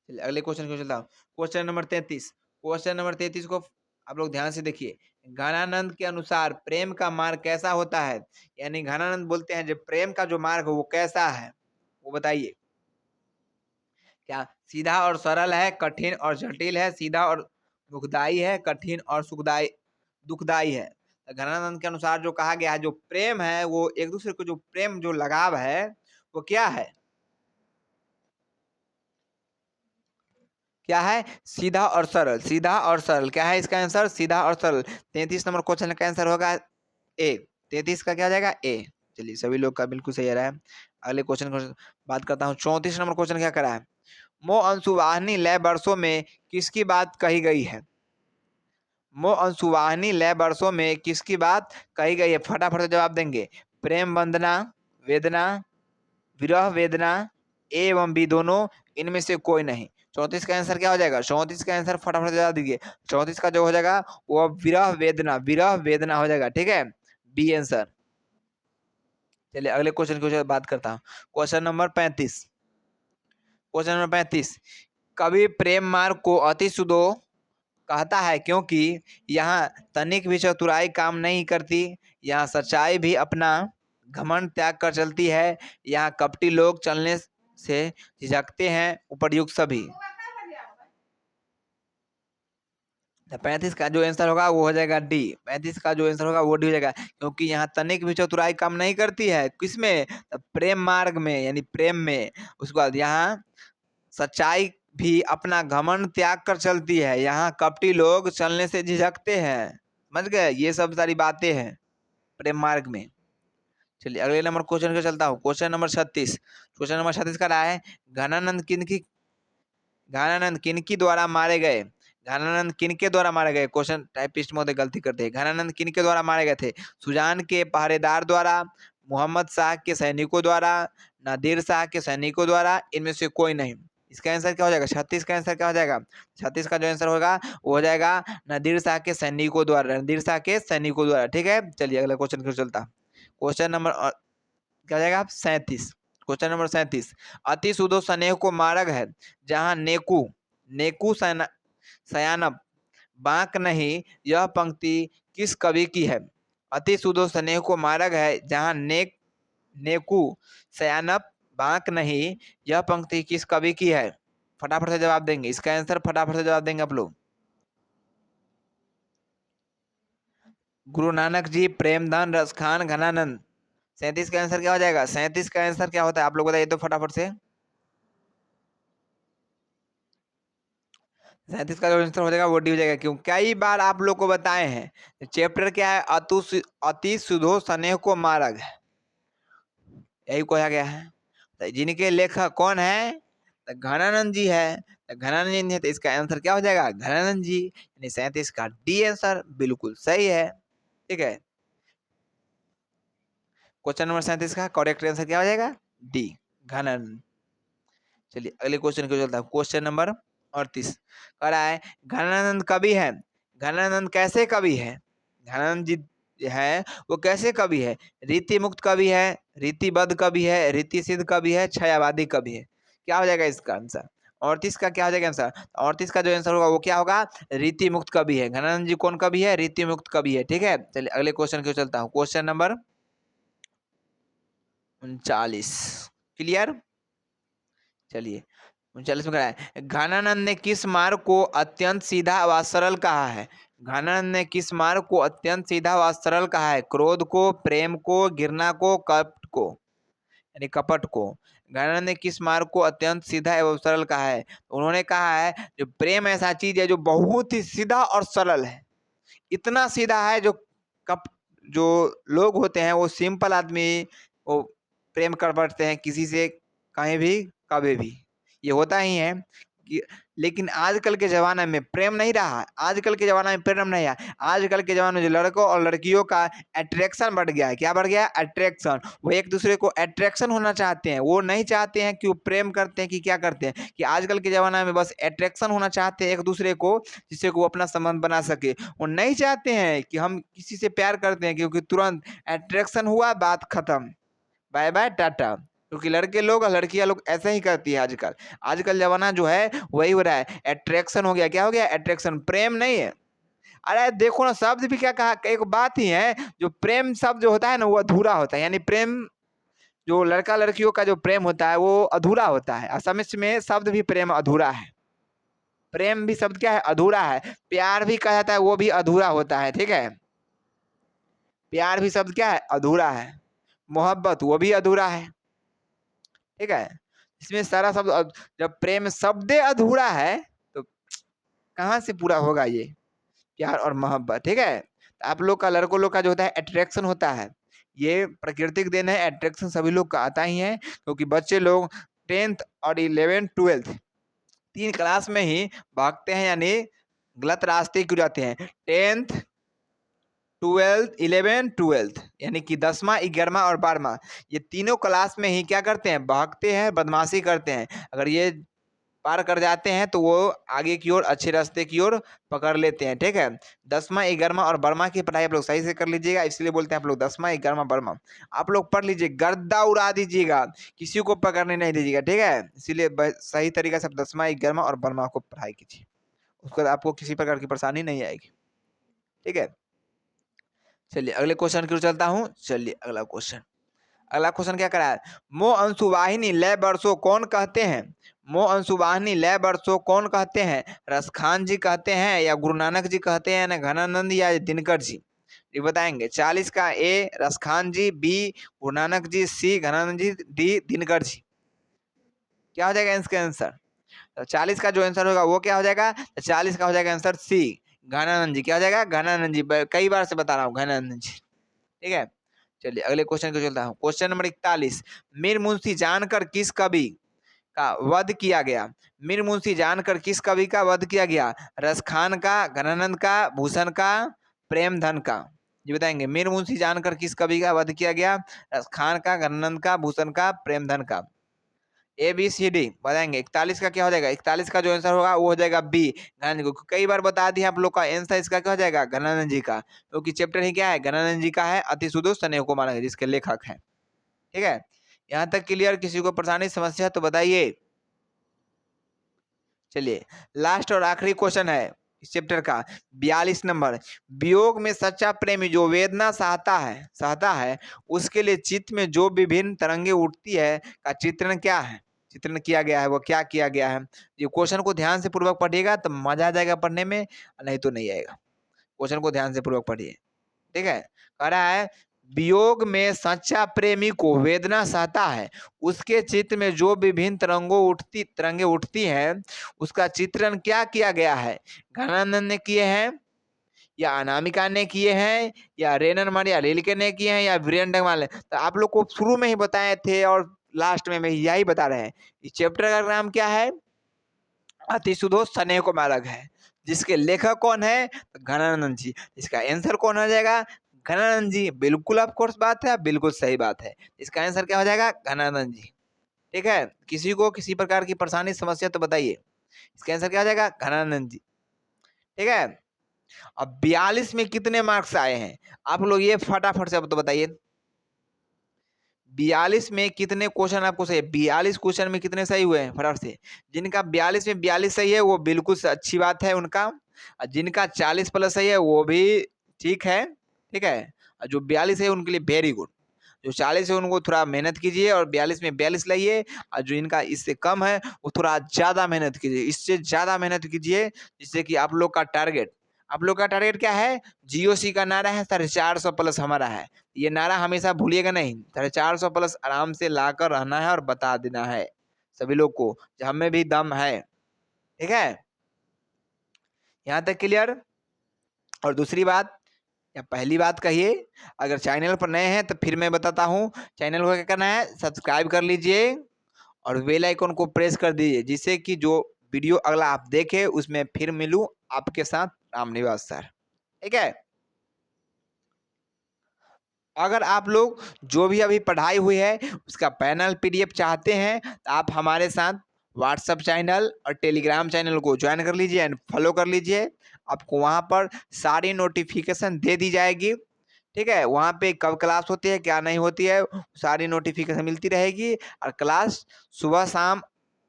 चलिए अगले क्वेश्चन को चलता हूँ। Question number 33। क्वेश्चन नंबर 33 को आप लोग ध्यान से देखिए। घनानंद के अनुसार प्रेम का मार्ग कैसा होता है? यानी घनानंद बोलते हैं जो प्रेम का जो मार्ग है वो कैसा है, वो बताइए। क्या सीधा और सरल है, कठिन और जटिल है, सीधा और दुखदाई है, कठिन और सुखदाई दुखदाई है? तो घनानंद के अनुसार जो कहा गया है, जो प्रेम है वो एक दूसरे को जो प्रेम जो लगाव है वो क्या है? क्या है? सीधा और सरल। सीधा और सरल क्या है इसका आंसर? सीधा और सरल। 33 नंबर क्वेश्चन का आंसर होगा ए। 33 का क्या हो जाएगा? ए। चलिए सभी लोग का बिल्कुल सही आ रहा है। अगले क्वेश्चन को बात करता हूँ। 34 नंबर क्वेश्चन क्या करा है? मो अंशुवाहिनी लय वर्षों में किसकी बात कही गई है? मो अंशुवाहिनी लय वर्षों में किसकी बात कही गई है? फटाफट से जवाब देंगे। प्रेम वंदना, वेदना, विरह वेदना, ए एवं बी दोनों, इनमें से कोई नहीं। 34 का आंसर क्या हो जाएगा? 34 का आंसर फटाफट से जवाब दीजिए। 34 का जो हो जाएगा वो विरह वेदना, विरह वेदना हो जाएगा। ठीक है, बी आंसर। चलिए अगले क्वेश्चन की बात करता हूँ। Question number 35। Question number 35। कवि प्रेम मार्ग को अति सुदो कहता है क्योंकि यहाँ तनिक भी चतुराई काम नहीं करती, यहाँ सच्चाई भी अपना घमंड त्याग कर चलती है, यहाँ कपटी लोग चलने से झिझकते हैं, उपर्युक्त सभी। 35 का जो आंसर होगा वो हो जाएगा डी। 35 का जो आंसर होगा वो डी हो जाएगा, क्योंकि यहाँ तनिक भी चतुराई काम नहीं करती है। किसमें? प्रेम मार्ग में, यानी प्रेम में। उसके बाद यहाँ सच्चाई भी अपना घमंड त्याग कर चलती है, यहाँ कपटी लोग चलने से झिझकते हैं। समझ गए? ये सब सारी बातें हैं प्रेम मार्ग में। चलिए अगले नंबर क्वेश्चन को चलता हूँ। Question number 36। क्वेश्चन नंबर 36 का रहा है घनानंद किनकी द्वारा मारे गए? घनानंद किनके द्वारा मारे गए? क्वेश्चन टाइपिस्ट महोदय गलती करते हैं। घनानंद किनके द्वारा मारे गए थे? सुजान के पहरेदार द्वारा, मोहम्मद शाह के सैनिकों द्वारा, नादिर शाह के सैनिकों द्वारा, इनमें से कोई नहीं। इसका आंसर क्या हो जाएगा? 36 का आंसर क्या हो जाएगा? 36 का जो आंसर होगा वो हो जाएगा नादिर शाह के सैनिकों द्वारा, नादिर शाह के सैनिकों द्वारा। ठीक है, चलिए अगला क्वेश्चन की ओर चलता। क्वेश्चन नंबर क्या हो जाएगा? 37। Question number 37। अति सुदो स्नेह को मार्ग है जहाँ नेकू नेकू सयानप बांक नहीं, यह पंक्ति किस कवि की है? अति सुदो स्नेह को मार्ग है जहाँ नेकू सयानप बांक नहीं, यह पंक्ति किस कवि की है? फटाफट से जवाब देंगे। इसका आंसर फटाफट से जवाब देंगे आप लोग। गुरु नानक जी, प्रेमधन, रसखान, घनानंद। 37 का आंसर क्या हो जाएगा? 37 का आंसर क्या होता है आप लोग बताइए तो फटाफट से। 37 का जो आंसर हो जाएगा वो डी हो जाएगा। क्यों? कई बार आप लोग को बताए हैं चैप्टर क्या है? अति सुधो स्नेह को मार्ग, यही कहा गया है। तो जिनके लेखक कौन है? तो घनानंद जी है। तो घनानंद जी है, तो इसका आंसर क्या हो जाएगा? घनानंद जी। यानी 37 का डी आंसर बिल्कुल सही है। ठीक है, क्वेश्चन नंबर 37 का करेक्ट आंसर क्या हो जाएगा? डी, घनानंद। चलिए अगले क्वेश्चन को चलता है। क्वेश्चन नंबर 38 कह रहा है घनानंद कवि है। घनानंद कैसे कवि है? घनानंद जी है वो कैसे कवि है? रीति मुक्त कवि है, रीतिबद्ध कवि है, रीति सिद्ध कवि है, छायावादी कवि है? क्या हो जाएगा इसका आंसर? 38 का क्या हो जाएगा आंसर? 38 का जो आंसर होगा वो क्या होगा? रीति मुक्त कवि है। घनानंद जी कौन कवि है? रीति मुक्त कवि है। ठीक है, चलिए अगले क्वेश्चन की ओर चलता हूँ। Question number 39। क्लियर? चलिए 39 में कहा है, घनानंद ने किस मार्ग को अत्यंत सीधा व सरल कहा है? घनानंद ने किस मार्ग को अत्यंत सीधा व सरल कहा है? क्रोध को, प्रेम को, घृणा को, कपट को, यानी कपट को। घनानंद ने किस मार्ग को अत्यंत सीधा एवं सरल कहा है? उन्होंने कहा है जो प्रेम ऐसा चीज है जो बहुत ही सीधा और सरल है। इतना सीधा है जो कप जो लोग होते हैं वो सिंपल आदमी वो प्रेम कर बैठते हैं किसी से, कहीं भी कभी भी, ये होता ही है कि। लेकिन आजकल के जमाने में प्रेम नहीं रहा, आजकल के जमाने में प्रेम नहीं है। आजकल के जमाने में जो लड़कों और लड़कियों का अट्रैक्शन बढ़ गया है। क्या बढ़ गया? अट्रैक्शन। वो एक दूसरे को अट्रैक्शन होना चाहते हैं, वो नहीं चाहते हैं कि वो प्रेम करते हैं कि क्या करते हैं, कि आजकल के जमाने में बस अट्रैक्शन होना चाहते हैं एक दूसरे को, जिससे को वो अपना संबंध बना सके। वो नहीं चाहते हैं कि हम किसी से प्यार करते हैं, क्योंकि तुरंत अट्रैक्शन हुआ, बात खत्म, बाय बाय टाटा। क्योंकि लड़के लोग और लड़कियां लोग ऐसे ही करती है आजकल। आजकल जमाना जो है वही हो रहा है, अट्रैक्शन हो गया। क्या हो गया? अट्रैक्शन, प्रेम नहीं है। अरे देखो ना, शब्द भी क्या कहा, एक बात ही है, जो प्रेम शब्द जो होता है ना वो अधूरा होता है। यानी प्रेम, जो लड़का लड़कियों का जो प्रेम होता है वो अधूरा होता है। असमिया में शब्द भी प्रेम अधूरा है। प्रेम भी शब्द क्या है? अधूरा है। प्यार भी कहा जाता है, वो भी अधूरा होता है। ठीक है, प्यार भी शब्द क्या है? अधूरा है। मोहब्बत वो भी अधूरा है। ठीक है, इसमें सारा शब्द जब प्रेम शब्द अधूरा है तो कहाँ से पूरा होगा ये प्यार और मोहब्बत। ठीक है, तो आप लोग का, लड़कों लोग का जो होता है अट्रैक्शन होता है, ये प्राकृतिक देन है। अट्रैक्शन सभी लोग का आता ही है, क्योंकि बच्चे लोग 10th और 11th 12th 3 क्लास में ही भागते हैं, यानी गलत रास्ते क्यों जाते हैं। 10th 12th 11th 12th यानी कि 10वां 11वां और 12वां, ये तीनों क्लास में ही क्या करते हैं? भागते हैं, बदमाशी करते हैं। अगर ये पार कर जाते हैं तो वो आगे की ओर, अच्छे रास्ते की ओर पकड़ लेते हैं। ठीक है, 10वां 11वां और 12वां की पढ़ाई आप लोग सही से कर लीजिएगा, इसलिए बोलते हैं आप लोग 10वां 11वां 12वां आप लोग पढ़ लीजिए, गर्दा उड़ा दीजिएगा, किसी को पकड़ने नहीं दीजिएगा। ठीक है, इसीलिए सही तरीका से 10वां 11वां और 12वां को पढ़ाई कीजिए, उसके बाद आपको किसी प्रकार की परेशानी नहीं आएगी। ठीक है, चलिए अगले क्वेश्चन की ओर चलता हूँ। चलिए अगला क्वेश्चन, अगला क्वेश्चन क्या करा है? मो अंशुवाहिनी लय बरसो कौन कहते हैं? मो अंशुवाहिनी लय बरसो कौन कहते हैं? रसखान जी कहते हैं, या गुरु नानक जी कहते हैं, ना घनानंद, या दिनकर जी? ये बताएंगे। 40 का ए रसखान जी, बी गुरु नानक जी, सी घनानंद जी, डी दिनकर जी। क्या हो जाएगा इसका आंसर? तो 40 का जो आंसर होगा वो क्या हो जाएगा? तो 40 का हो जाएगा आंसर सी, घनानंद जी। क्या हो जाएगा? घनानंद जी। कई बार से बता रहा हूँ, घनानंद जी। ठीक है, चलिए अगले क्वेश्चन को चलता हूँ। क्वेश्चन नंबर 41, मीर मुंशी जानकर किस कवि का वध किया गया? मीर मुंशी जानकर किस कवि का वध किया गया? रसखान का, घनानंद का, भूषण का, प्रेमधन का? ये बताएंगे। मीर मुंशी जानकर किस कवि का वध किया गया? रसखान का, घनानंद का, भूषण का, प्रेमधन का? ए बी सी डी बताएंगे। 41 का क्या हो जाएगा? 41 का जो आंसर होगा वो हो जाएगा बी, घनानंद जी को। कई बार बता दिया आप लोग का आंसर इसका क्या हो जाएगा? घनानंद जी का, क्योंकि चैप्टर ही क्या है? घनानंद जी का है, अति सुदो स्नेह को माना, जिसके लेखक हैं। ठीक है, यहाँ तक क्लियर? किसी को परेशानी समस्या तो बताइए। चलिए लास्ट और आखिरी क्वेश्चन है इस चैप्टर का, 42 नंबर। वियोग में सच्चा प्रेमी जो वेदना सहता है उसके लिए चित्त में जो विभिन्न तरंगे उठती है का चित्रण क्या है? चित्रण किया गया है, वो क्या किया गया है? ये क्वेश्चन को ध्यान से पूर्वक पढ़िएगा तो मजा आ जाएगा पढ़ने में, नहीं तो नहीं आएगा। क्वेश्चन को ध्यान से पूर्वक पढ़िए। ठीक है, कह रहा है वियोग में सच्चा प्रेमी को वेदना सहता है, उसके चित्त में जो विभिन्न तरंगे उठती हैं उसका चित्रण क्या किया गया है? घनानंद ने किए हैं, या अनामिका ने किए हैं, या रेनन मारिया रिल्के ने किए हैं, या वीरेंद्र डगमाल ने? तो आप लोग को शुरू में ही बताए थे और लास्ट में यही बता रहे हैं। इस चैप्टर का नाम क्या है? अति सुधो स्नेह को मार्ग है। जिसके लेखक कौन है? तो घनानंद जी। इसका आंसर कौन हो जाएगा? घनानंद जी। बिल्कुल ऑफ कोर्स बात है, बिल्कुल सही बात है। इसका आंसर क्या हो जाएगा? घनानंद जी। ठीक है, किसी को किसी प्रकार की परेशानी समस्या तो बताइए। इसका आंसर क्या हो जाएगा? घनानंद जी। ठीक है, अब 42 में कितने मार्क्स आए हैं आप लोग ये फटाफट से अब तो बताइए। 42 में कितने क्वेश्चन आपको सही है? 42 क्वेश्चन में कितने सही हुए हैं फटाफट से? जिनका 42 में 42 सही है वो बिल्कुल अच्छी बात है उनका, और जिनका 40 प्लस सही है वो भी ठीक है, ठीक है। और जो 42 है उनके लिए वेरी गुड। जो 40 है उनको थोड़ा मेहनत कीजिए और 42 में 42 लाइए, और जो इनका इससे कम है वो थोड़ा ज़्यादा मेहनत कीजिए, इससे ज़्यादा मेहनत कीजिए, जिससे कि आप लोग का टारगेट क्या है? जीओसी का नारा है 450 प्लस हमारा है। ये नारा हमेशा भूलिएगा नहीं, 450 प्लस आराम से लाकर रहना है और बता देना है सभी लोग को कि हमें भी दम है, ठीक है? यहाँ तक क्लियर? और दूसरी बात या पहली बात कहिए, अगर चैनल पर नए हैं तो फिर मैं बताता हूँ, चैनल को क्या करना है? सब्सक्राइब कर लीजिए और बेल आइकन को प्रेस कर दीजिए, जिससे कि जो वीडियो अगला आप देखें उसमें फिर मिलूं आपके साथ रामनिवास सर, ठीक है? अगर आप लोग जो भी अभी पढ़ाई हुई है उसका पैनल पीडीएफ चाहते हैं तो आप हमारे साथ व्हाट्सएप चैनल और टेलीग्राम चैनल को ज्वाइन कर लीजिए एंड फॉलो कर लीजिए। आपको वहाँ पर सारी नोटिफिकेशन दे दी जाएगी, ठीक है? वहाँ पे कब क्लास होती है क्या नहीं होती है सारी नोटिफिकेशन मिलती रहेगी। और क्लास सुबह शाम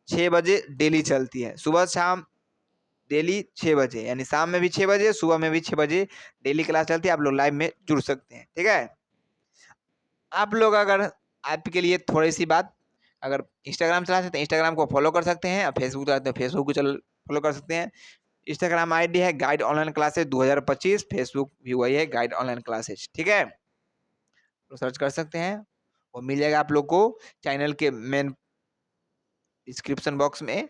6 बजे डेली चलती है, सुबह शाम डेली 6 बजे, यानी शाम में भी 6 बजे सुबह में भी 6 बजे डेली क्लास चलती है। आप लोग लाइव में जुड़ सकते हैं, ठीक है? आप लोग अगर आपके लिए थोड़ी-सी बात, अगर इंस्टाग्राम चलाते हैं तो इंस्टाग्राम को फ़ॉलो कर सकते हैं और फेसबुक चलाते हैं फेसबुक को फ़ॉलो कर सकते हैं। इंस्टाग्राम आईडी है गाइड ऑनलाइन क्लासेस 2025, फेसबुक भी वही है गाइड ऑनलाइन क्लासेस, ठीक है? तो सर्च कर सकते हैं, वो मिल जाएगा आप लोग को चैनल के मेन डिस्क्रिप्शन बॉक्स में।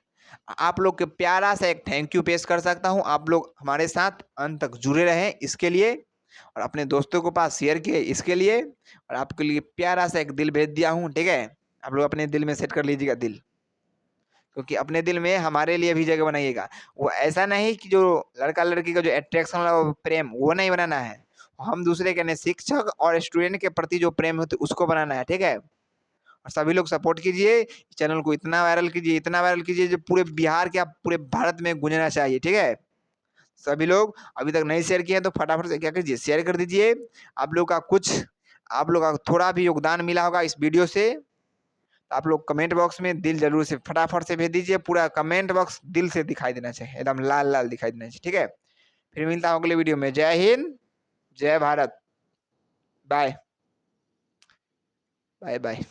आप लोग के प्यारा सा एक थैंक यू पेश कर सकता हूँ, आप लोग हमारे साथ अंत तक जुड़े रहें इसके लिए, और अपने दोस्तों के पास शेयर किए इसके लिए, और आपके लिए प्यारा सा एक दिल भेज दिया हूँ, ठीक है? आप लोग अपने दिल में सेट कर लीजिएगा दिल, क्योंकि अपने दिल में हमारे लिए भी जगह बनाइएगा। वो ऐसा नहीं कि जो लड़का-लड़की का जो अट्रैक्शन वाला वो प्रेम वो नहीं बनाना है। हम दूसरे के नहीं, शिक्षक और स्टूडेंट के प्रति जो प्रेम होता है उसको बनाना है, ठीक है? और सभी लोग सपोर्ट कीजिए, चैनल को इतना वायरल कीजिए जो पूरे बिहार क्या पूरे भारत में गूंजना चाहिए, ठीक है? सभी लोग अभी तक नहीं शेयर किए हैं तो फटाफट से क्या कीजिए शेयर कर दीजिए। आप लोग का थोड़ा भी योगदान मिला होगा इस वीडियो से, तो आप लोग कमेंट बॉक्स में दिल ज़रूर से फटाफट से भेज दीजिए। पूरा कमेंट बॉक्स दिल से दिखाई देना चाहिए, एकदम लाल-लाल दिखाई देना चाहिए, ठीक है? फिर मिलता हूँ अगले वीडियो में। जय हिंद, जय भारत। बाय। बाय-बाय।